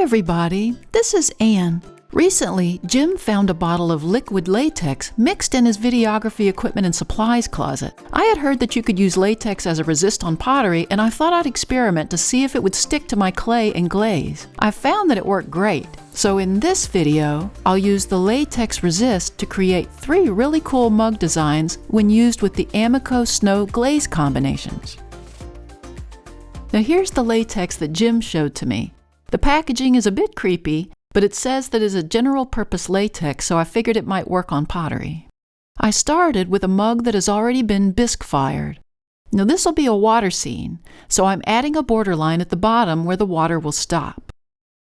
everybody, this is Anne. Recently, Jim found a bottle of liquid latex mixed in his videography equipment and supplies closet. I had heard that you could use latex as a resist on pottery, and I thought I'd experiment to see if it would stick to my clay and glaze. I found that it worked great. So in this video, I'll use the latex resist to create 3 really cool mug designs when used with the Amico Snow glaze combinations. Now here's the latex that Jim showed to me. The packaging is a bit creepy, but it says that it's a general-purpose latex, so I figured it might work on pottery. I started with a mug that has already been bisque fired. Now this will be a water scene, so I'm adding a borderline at the bottom where the water will stop.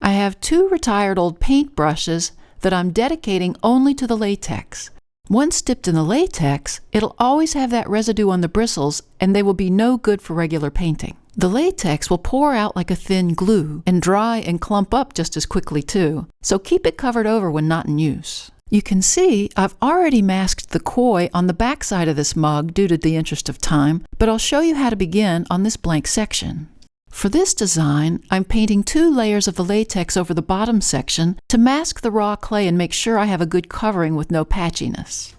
I have 2 retired old paint brushes that I'm dedicating only to the latex. Once dipped in the latex, it'll always have that residue on the bristles, and they will be no good for regular painting. The latex will pour out like a thin glue and dry and clump up just as quickly too, so keep it covered over when not in use. You can see I've already masked the koi on the back side of this mug due to the interest of time, but I'll show you how to begin on this blank section. For this design, I'm painting 2 layers of the latex over the bottom section to mask the raw clay and make sure I have a good covering with no patchiness.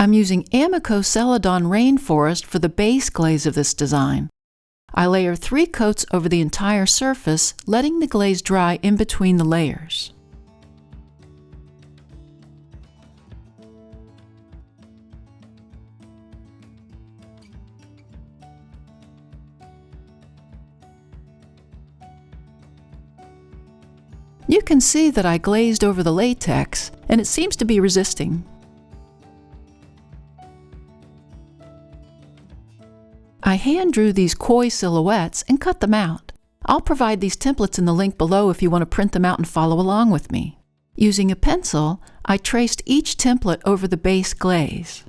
I'm using Amico Celadon Rainforest for the base glaze of this design. I layer 3 coats over the entire surface, letting the glaze dry in between the layers. You can see that I glazed over the latex, and it seems to be resisting. I hand drew these koi silhouettes and cut them out. I'll provide these templates in the link below if you want to print them out and follow along with me. Using a pencil, I traced each template over the base glaze.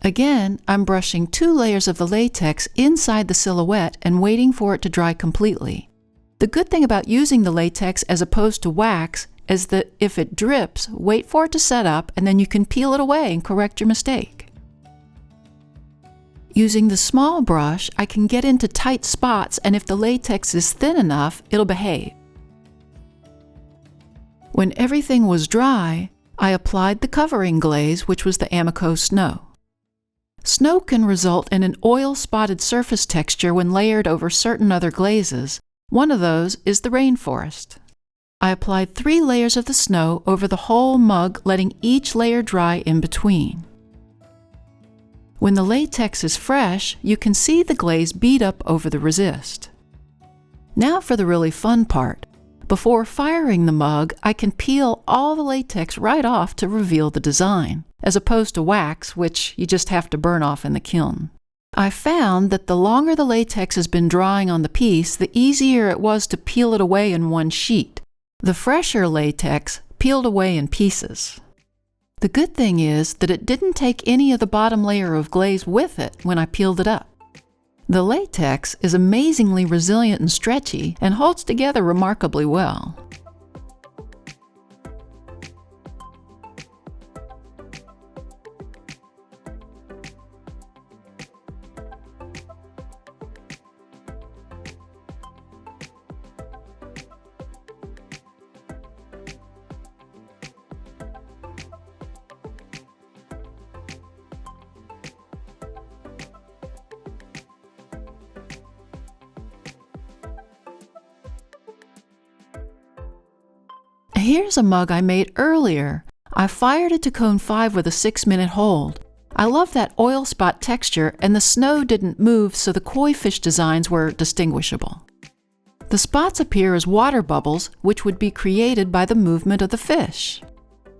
Again, I'm brushing 2 layers of the latex inside the silhouette and waiting for it to dry completely. The good thing about using the latex as opposed to wax is that if it drips, wait for it to set up and then you can peel it away and correct your mistake. Using the small brush, I can get into tight spots, and if the latex is thin enough, it'll behave. When everything was dry, I applied the covering glaze, which was the Amico Snow. Snow can result in an oil-spotted surface texture when layered over certain other glazes. One of those is the rainforest. I applied 3 layers of the snow over the whole mug, letting each layer dry in between. When the latex is fresh, you can see the glaze bead up over the resist. Now for the really fun part. Before firing the mug, I can peel all the latex right off to reveal the design, as opposed to wax, which you just have to burn off in the kiln. I found that the longer the latex has been drying on the piece, the easier it was to peel it away in one sheet. The fresher latex peeled away in pieces. The good thing is that it didn't take any of the bottom layer of glaze with it when I peeled it up. The latex is amazingly resilient and stretchy and holds together remarkably well. Here's a mug I made earlier. I fired it to cone 5 with a 6-minute hold. I love that oil spot texture, and the snow didn't move, so the koi fish designs were distinguishable. The spots appear as water bubbles, which would be created by the movement of the fish.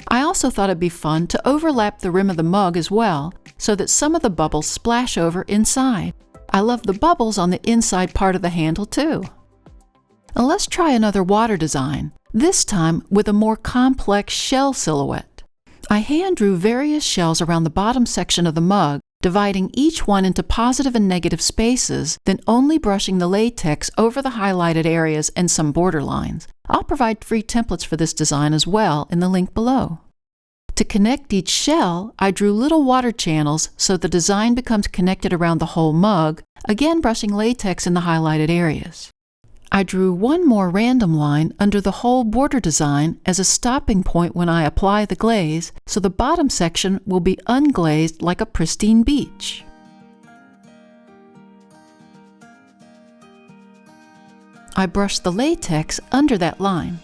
I also thought it'd be fun to overlap the rim of the mug as well, so that some of the bubbles splash over inside. I love the bubbles on the inside part of the handle too. Now let's try another water design. This time with a more complex shell silhouette. I hand drew various shells around the bottom section of the mug, dividing each one into positive and negative spaces, then only brushing the latex over the highlighted areas and some border lines. I'll provide free templates for this design as well in the link below. To connect each shell, I drew little water channels so the design becomes connected around the whole mug, again brushing latex in the highlighted areas. I drew one more random line under the whole border design as a stopping point when I apply the glaze, so the bottom section will be unglazed like a pristine beach. I brushed the latex under that line.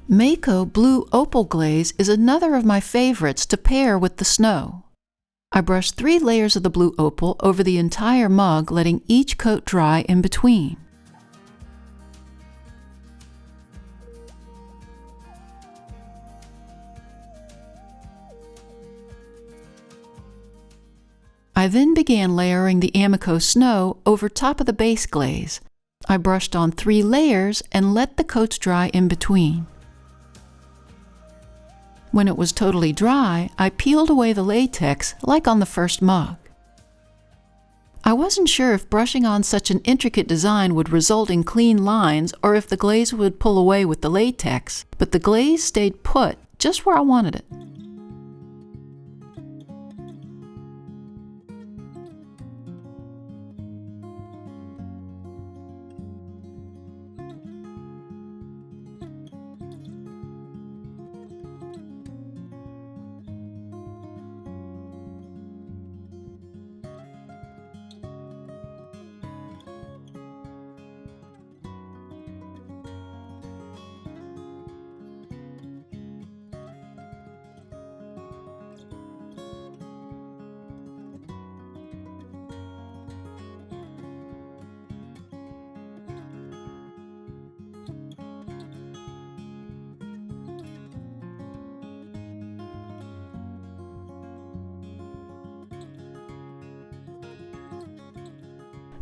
Mako Blue Opal Glaze is another of my favorites to pair with the snow. I brushed 3 layers of the blue opal over the entire mug, letting each coat dry in between. I then began layering the Amico snow over top of the base glaze. I brushed on 3 layers and let the coats dry in between. When it was totally dry, I peeled away the latex like on the first mug. I wasn't sure if brushing on such an intricate design would result in clean lines or if the glaze would pull away with the latex, but the glaze stayed put just where I wanted it.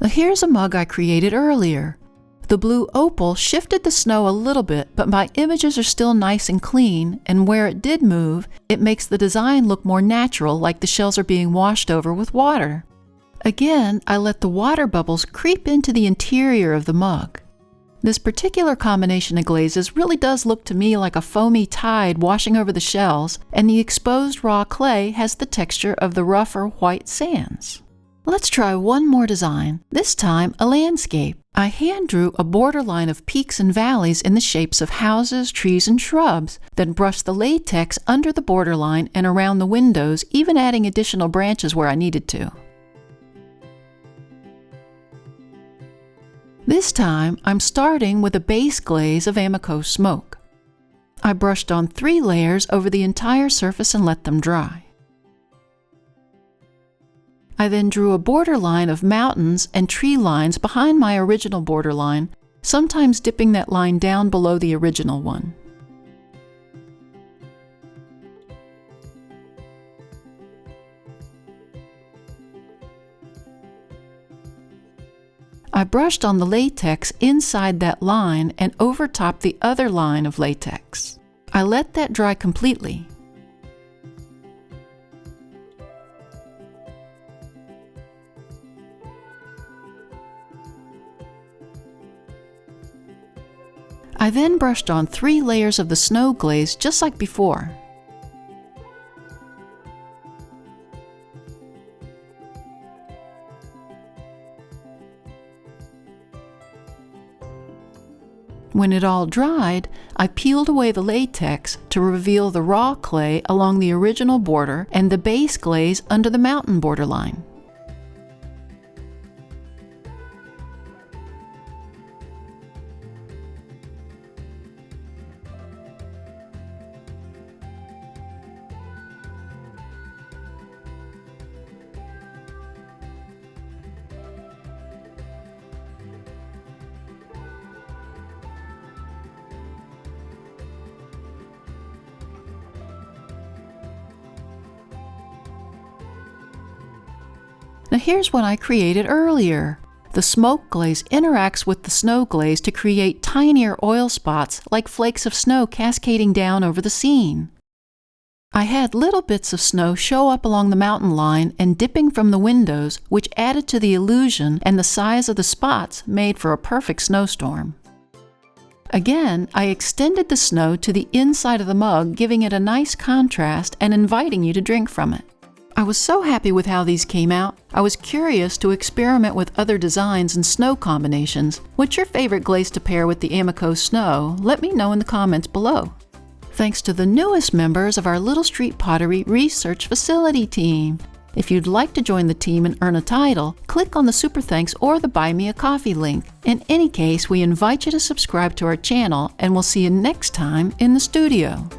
Now here's a mug I created earlier. The blue opal shifted the snow a little bit, but my images are still nice and clean, and where it did move, it makes the design look more natural, like the shells are being washed over with water. Again, I let the water bubbles creep into the interior of the mug. This particular combination of glazes really does look to me like a foamy tide washing over the shells, and the exposed raw clay has the texture of the rougher white sands. Let's try one more design, this time a landscape. I hand drew a borderline of peaks and valleys in the shapes of houses, trees, and shrubs, then brushed the latex under the borderline and around the windows, even adding additional branches where I needed to. This time, I'm starting with a base glaze of Amico smoke. I brushed on 3 layers over the entire surface and let them dry. I then drew a borderline of mountains and tree lines behind my original borderline, sometimes dipping that line down below the original one. I brushed on the latex inside that line and over top the other line of latex. I let that dry completely. I then brushed on 3 layers of the snow glaze just like before. When it all dried, I peeled away the latex to reveal the raw clay along the original border and the base glaze under the mountain borderline. Now here's what I created earlier. The smoke glaze interacts with the snow glaze to create tinier oil spots like flakes of snow cascading down over the scene. I had little bits of snow show up along the mountain line and dipping from the windows, which added to the illusion, and the size of the spots made for a perfect snowstorm. Again, I extended the snow to the inside of the mug, giving it a nice contrast and inviting you to drink from it. I was so happy with how these came out, I was curious to experiment with other designs and snow combinations. What's your favorite glaze to pair with the Amico snow? Let me know in the comments below. Thanks to the newest members of our Little Street Pottery Research Facility team. If you'd like to join the team and earn a title, click on the Super Thanks or the Buy Me a Coffee link. In any case, we invite you to subscribe to our channel, and we'll see you next time in the studio.